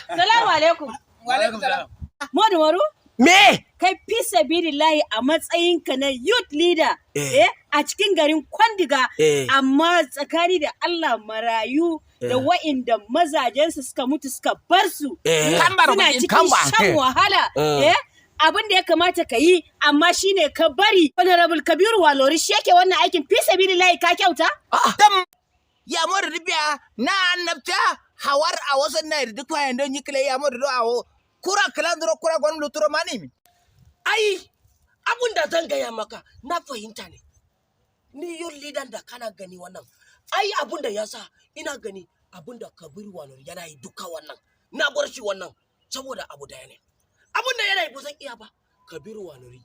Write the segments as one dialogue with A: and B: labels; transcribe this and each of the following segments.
A: Salamu alaikum.
B: Wa alaikum salam.
A: Modu
C: Me?
A: kai fi sabilillahi a matsayinka na youth leader a cikin garin Kwandiga amma tsakani da Allah marayu da wa'inda mazajensu suka mutu suka bar su suna cikin shan wahala abin da ya kamata ka yi amma shine ka bari Honorable Kabiru Walori shi yake wannan aikin fi sabilillahi ka kyauta?
B: Ya mo ribiya na annabta hawar a wasan na duk wayan don yi kile ya mo do awo kura kalandro kura gon luturo mani.
C: Ai, abun da zan gaya maka na fahimta ne. Ni yau lidan da kana gani wannan. Ai, abun da ya sa ina gani abun da Kabiru Walori yana yi duka wannan. Na bar shi wannan saboda abu daya ne. Abun da yana yi ba zan iya ba. Kabiru Walori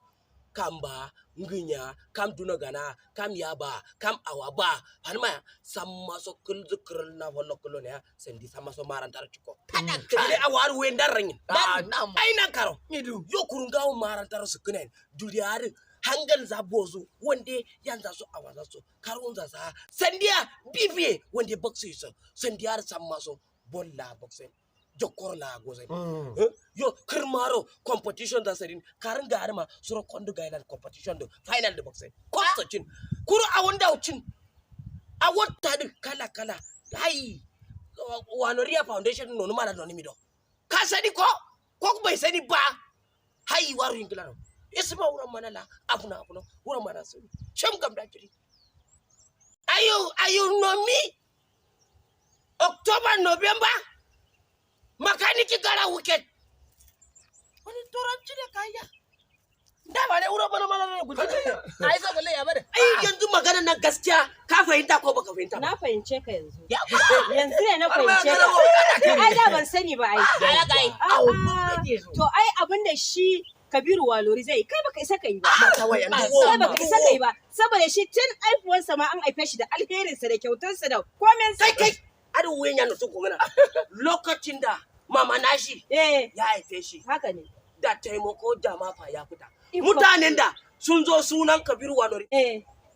C: kam ba, nginya, kam dunagana, kam yaba, kam awaba. Hanma sama so kulzukrul na wala kolonia sendi sama so marantar chiko. Kale awar wendar rangin. Ai nan karo. Yo kurunga marantar su kunen. Duliyar hangal za bozo wande yanza so awaza so karunza sa sendia bibiye wande boxe so sendiar sama so bolla boxe. Jokor la gozen yo kirmaro competition da sarin karin ga arma suro kondu gailan competition do final da boxe kwatacin kuru a wanda ucin a wata din kala hai Wanoria Foundation no mala no nimido ka sani ko bai sani ba hai waru ingilano isma wuran manala afuna wuran mana sani sham gam da kiri ayu know me October November makaniki gara weekend wani turanci da kaya da ba ne ura bana mana ne guji
B: Ai so balle ya bada.
C: ai yanzu magana nan gaskiya ka fahimta ko baka fahimta
A: Na fahimce ka yanzu. Yanzu ne na fahimce ka. Ai da ban sani ba ai. To ai abinda shi Kabiru Walori zai kai baka isa kai ba. Kai baka isa kai ba saboda shi tun aifuwarsa ma an aife shi da alherinsa da kyautarsa da komen
C: sai kai adu wenya no tuko mana lokacin da mama nashi ya haife shi
A: haka ne
C: da taimako jama'a fa ya fita mutanen da sun zo sunan Kabiru Walori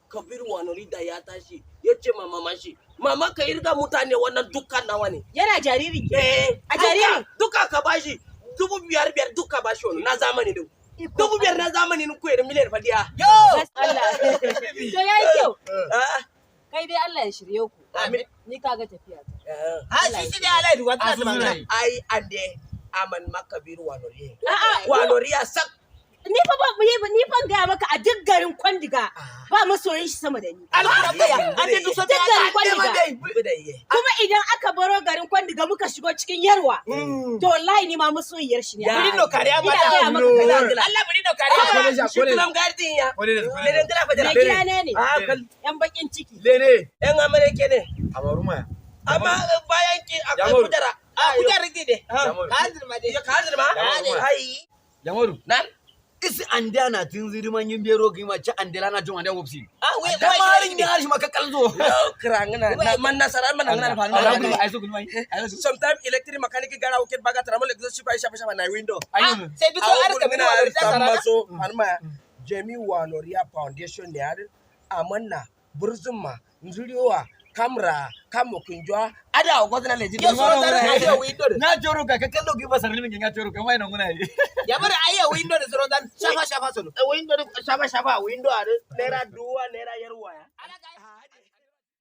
C: Kabiru Walori da ya tashi ya ce mama shi mama ka irga mutane wannan dukkan nawa ne
A: yana jariri a jariri
C: duka ka bashi 5,500 duka bashi wani na zamani din 5,500 na zamani din ku da miliyan fadiya
A: yo Allah to yayi kyau kai dai Allah ya shirye ku
C: amin
A: ni kaga tafiya
B: shi ne Allah duwa ta magana.
C: ai ande aman Kabiru Walori Walori ya sak
A: ni fa ga maka a duk garin Kwandiga ba masoyin shi sama da ni
B: Ande duk
A: duk garin Kwandiga kuma idan aka baro garin Kwandiga muka shigo cikin Yarwa to wallahi ni ma masoyiyar shi ne
B: Buri no kariya ma da Allah buri no kariya.
C: shi kulam gardin ya lelen tana fajara
A: na gida ne yan bakin ciki
D: Lene.
C: yan amareke ne
D: Amaruma.
C: amma bayan ki akwai kujara
B: Kudar gide.
D: Jamuru.
B: Hazir ma dai.
C: ya ka hazir ma ai
D: Jamaru.
C: nan
D: Isi anda na tinziri man yin bero kima ci andela na juma da wopsi.
B: We
D: Da marin ya harshi maka kalzo.
C: kirangana man nasarar man ngana fa
D: Alhamdulillah ai so gulmai.
C: sometimes electric mechanic gara wuket baga taramal exhaust ba shafa na window
D: Ayun.
B: Sai duk har ka bin Walori da sarara.
C: maso hanma Jemi Waloria Foundation ne har amanna burzuma nzuriwa kamra kamo kunjwa ada ogozna leji
B: Yo so da ayo window.
D: Na joro ka kallo ki basar limin ya joro kamar nan muna yi.
B: Ya bar ayo window da soro dan shafa solo.
C: window shafa window are naira duwa naira yarwa ya